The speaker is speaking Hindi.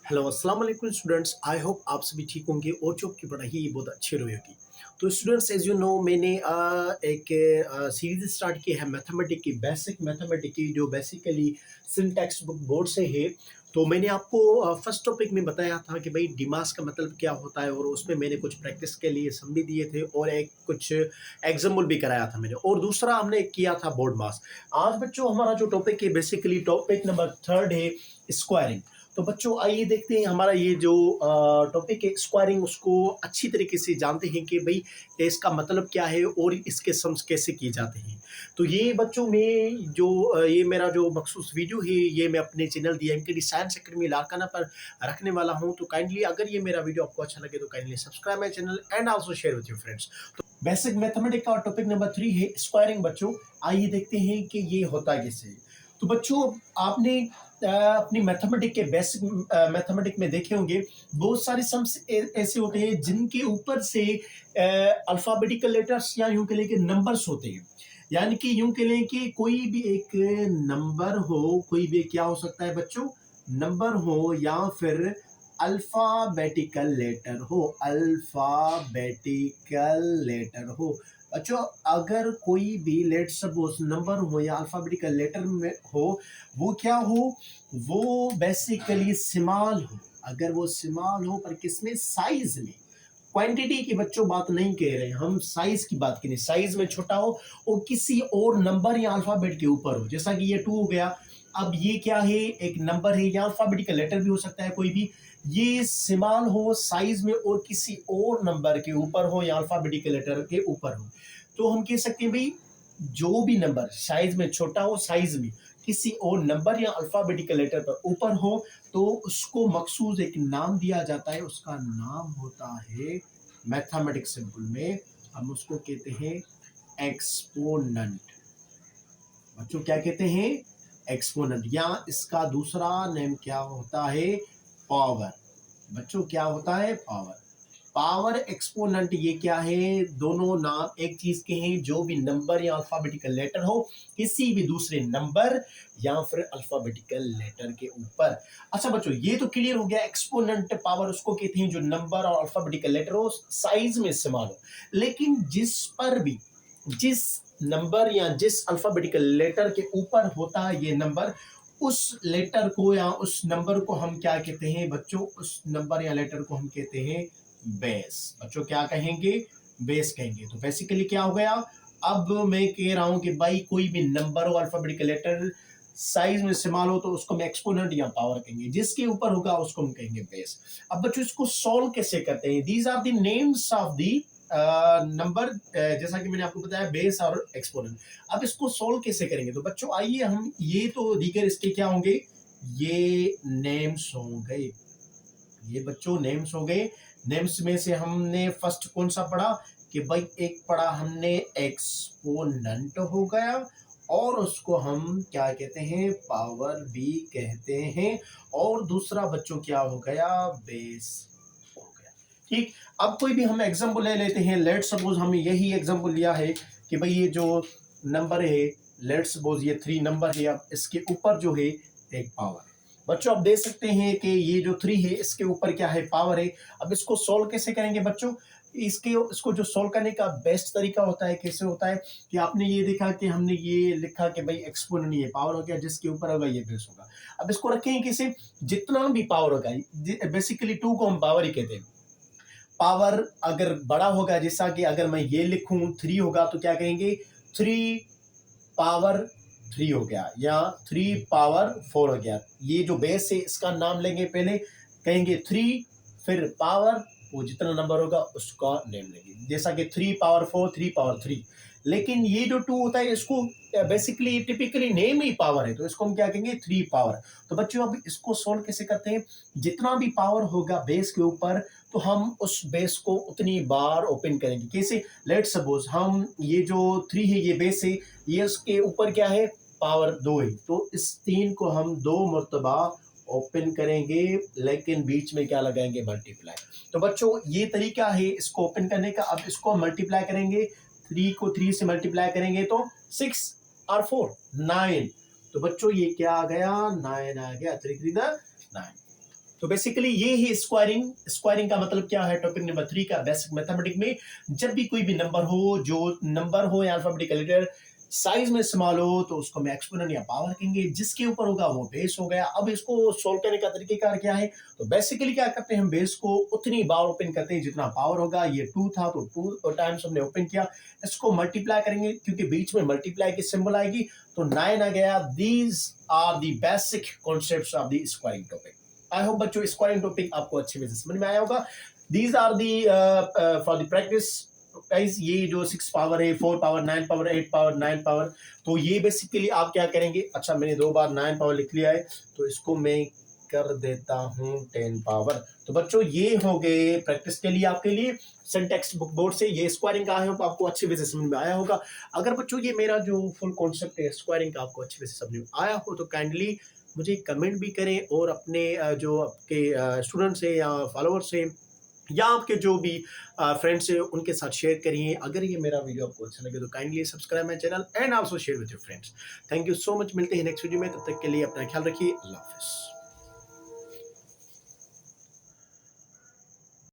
हेलो अस्सलाम वालेकुम स्टूडेंट्स। आई होप आप सभी ठीक होंगे और जो आपकी पढ़ाई बहुत अच्छी रहेगी। तो स्टूडेंट्स एज यू नो मैंने एक सीरीज स्टार्ट की है मैथमेटिक की, बेसिक मैथमेटिक की, जो बेसिकली सिंटैक्स बुक बोर्ड से है। तो मैंने आपको फर्स्ट टॉपिक में बताया था कि भाई डिमास का मतलब क्या होता है, और उसमें मैंने कुछ प्रैक्टिस के लिए सम भी दिए थे और एक कुछ एग्जाम्पल भी कराया था मैंने, और दूसरा हमने किया था बोर्ड मास। आज बच्चों हमारा जो टॉपिक है बेसिकली टॉपिक नंबर थर्ड है स्क्वायरिंग। तो बच्चों आइए देखते हैं हमारा ये जो टॉपिक है स्क्वायरिंग, उसको अच्छी तरीके से जानते हैं कि भाई इसका मतलब क्या है और इसके सम्स कैसे किए जाते हैं। तो ये बच्चों में जो ये मेरा जो मखसूस वीडियो है ये मैं अपने चैनल दी एम के डी साइंस अकेडमी लारकाना पर रखने वाला हूँ। तो काइंडली अगर ये मेरा वीडियो आपको अच्छा लगे तो kindly subscribe my channel and also share with your friends. तो बेसिक मैथमेटिक्स का टॉपिक नंबर 3 है स्क्वायरिंग। बच्चों आइए देखते हैं कि ये होता कैसे है। तो बच्चों आपने अपनी मैथमेटिक के बेसिक मैथमेटिक में देखे होंगे बहुत सारे सम्स ऐसे होते हैं जिनके ऊपर से अल्फाबेटिकल लेटर्स या यूं कह लें कि नंबर्स होते हैं। यानी कि यूं कह लें कि कोई भी एक नंबर हो, कोई भी क्या हो सकता है बच्चों, नंबर हो या फिर अल्फाबेटिकल लेटर हो, अल्फाबेटिकल लेटर हो। बच्चों अगर कोई भी लेट सपोज नंबर हो या अल्फाबेटिकल लेटर में हो, वो क्या हो, वो बेसिकली स्मॉल हो। अगर वो स्मॉल हो पर किसमें, साइज में, क्वांटिटी की बच्चों बात नहीं कह रहे हैं हम, साइज की बात करें, साइज में छोटा हो और किसी और नंबर या अल्फाबेट के ऊपर हो। जैसा कि ये 2 हो गया, अब ये क्या है, एक नंबर है या अल्फाबेटिकल लेटर भी हो सकता है कोई भी। ये स्मॉल हो साइज में और किसी और नंबर के ऊपर हो या अल्फाबेटिकल लेटर के ऊपर हो, तो हम कह सकते हैं भाई जो भी नंबर साइज में छोटा हो, साइज में किसी और नंबर या अल्फाबेटिकल लेटर पर ऊपर हो, तो उसको मखसूस एक नाम दिया जाता है। उसका नाम होता है मैथमेटिक्स सिंपल में हम उसको कहते हैं एक्सपोनेंट। बच्चों क्या कहते हैं, एक्सपोनेंट, या इसका दूसरा नेम क्या होता है, पावर। बच्चों क्या होता है, पावर। पावर एक्सपोनेंट ये क्या है, दोनों नाम एक चीज के हैं, जो भी नंबर या अल्फाबेटिकल लेटर हो किसी भी दूसरे नंबर या फिर अल्फाबेटिकल लेटर के ऊपर। अच्छा बच्चों ये तो क्लियर हो गया, एक्सपोनेंट पावर उसको कहते हैं जो नंबर और अल्फाबेटिकल लेटर हो साइज में इस्तेमाल हो। लेकिन जिस पर भी, जिस नंबर या जिस अल्फाबेटिकल लेटर के ऊपर होता है ये नंबर, उस लेटर को या उस नंबर को हम क्या कहते हैं बच्चों, उस नंबर या लेटर को हम कहते हैं बेस। बच्चों क्या कहेंगे, बेस कहेंगे। तो बेसिकली क्या हो गया, अब मैं कह रहा हूं कि भाई कोई भी नंबर हो, अल्फाबेटिकल लेटर साइज में इस्तेमाल हो, तो उसको हम एक्सपोनेंट या पावर कहेंगे, जिसके ऊपर होगा उसको हम कहेंगे बेस। अब बच्चों इसको सॉल्व कैसे करते हैं, these are the names of the number, जैसा कि मैंने आपको बताया बेस और एक्सपोनेंट। अब इसको सोल्व कैसे करेंगे, तो बच्चों आइए हम, ये तो दीगर इसके क्या होंगे, ये नेम्स होंगे। ये बच्चों नेम्स हो गए। नेम्स में से हमने फर्स्ट कौन सा पढ़ा, कि भाई एक पढ़ा हमने एक्सपोनेंट हो गया, और उसको हम क्या कहते हैं, पावर भी कहते हैं, और दूसरा बच्चों क्या हो गया, बेस हो गया। ठीक, अब कोई भी हम एग्जांपल ले लेते हैं। लेट सपोज हमें यही एग्जांपल लिया है कि भाई ये जो नंबर है, लेट सपोज ये 3 नंबर है, अब इसके ऊपर जो है एक पावर है। बच्चों आप देख सकते हैं कि ये जो 3 है इसके ऊपर क्या है, पावर है। अब इसको सोल्व कैसे करेंगे बच्चों, इसको जो सोल्व करने का बेस्ट तरीका होता है, कैसे होता है, कि आपने ये देखा कि हमने ये लिखा कि भाई एक्सपोनेंट ये पावर हो गया, जिसके ऊपर होगा ये बेस होगा। अब इसको रखेंगे कैसे, जितना भी पावर होगा, बेसिकली 2 को हम पावर ही कहते हैं। पावर अगर बड़ा होगा, जैसा कि अगर मैं ये लिखूं 3 होगा, तो क्या कहेंगे, 3 पावर 3 हो गया, या 3 पावर 4 हो गया। ये जो बेस है इसका नाम लेंगे, पहले कहेंगे 3, फिर पावर, वो जितना नंबर होगा उसका नेम लेंगे, जैसा कि 3 पावर 4, 3 पावर 3। लेकिन ये जो 2 होता है इसको बेसिकली टिपिकली नेम ही पावर है, तो इसको हम क्या कहेंगे, 3 पावर। तो बच्चों अब इसको सोल्व कैसे करते हैं, जितना भी पावर होगा बेस के ऊपर, तो हम उस बेस को उतनी बार ओपन करेंगे। कैसे, लेट सपोज हम ये जो 3 है ये बेस है, ये उसके ऊपर क्या है, पावर 2 है, तो इस 3 को हम 2 मरतबा ओपन करेंगे, लेकिन बीच में क्या लगाएंगे, मल्टीप्लाई। तो बच्चों ये तरीका है इसको ओपन करने का। अब इसको मल्टीप्लाई करेंगे, 3 को 3 से मल्टीप्लाई करेंगे तो 6 और 4 9। तो बच्चों ये क्या आ गया, 9 आ गया, 3 3 9। तो बेसिकली ये ही स्क्वायरिंग। स्क्वायरिंग का मतलब क्या है? टॉपिक नंबर 3 का बेसिक मैथमेटिक्स में जब भी कोई भी नंबर हो, जो नंबर हो या अल्फाबेटिकल लेटर साइज में स्मॉल हो तो उसको हम एक्सपोनेंट या पावर कहेंगे, जिसके ऊपर होगा वो बेस हो गया। अब इसको सोल्व करने का तरीकेकार क्या है? तो बेसिकली क्या करते हैं, हम बेस को उतनी बार ओपन करते हैं जितना पावर होगा। ये 2 था तो 2 टाइम्स हमने ओपन किया, इसको मल्टीप्लाई करेंगे क्योंकि बीच में मल्टीप्लाई की सिंबल आएगी तो 9 आ गया। These are the basic concepts of the squaring topic. I hope बच्चों स्क्वायरिंग टॉपिक आपको अच्छे से समझ में आया होगा। These are the for the practice guys, ये जो 6 पावर है, 4 पावर, 9 पावर, 8 पावर, 9 पावर, तो ये बेसिकली आप क्या करेंगे? अच्छा, मैंने 2 बार 9 पावर लिख लिया है तो इसको मैं कर देता हूं 10 पावर। तो बच्चों ये हो गए प्रैक्टिस के लिए आपके लिए सिंटैक्स बुक बोर्ड से। ये स्क्वायरिंग का है, आपको अच्छे से समझ में आया होगा। अगर बच्चों ये मेरा जो फुल कॉन्सेप्ट है स्क्वायरिंग का आपको अच्छे से समझ में आया हो तो काइंडली मुझे कमेंट भी करें और अपने जो आपके स्टूडेंट्स हैं या फॉलोअर्स हैं या आपके जो भी फ्रेंड्स हैं उनके साथ शेयर करिए। अगर ये मेरा वीडियो आपको अच्छा लगे तो kindly subscribe my channel and also share with your friends. Thank you so much. मिलते हैं नेक्स्ट वीडियो में, तब तक के लिए अपना ख्याल रखिए। अल्लाह हाफिज़।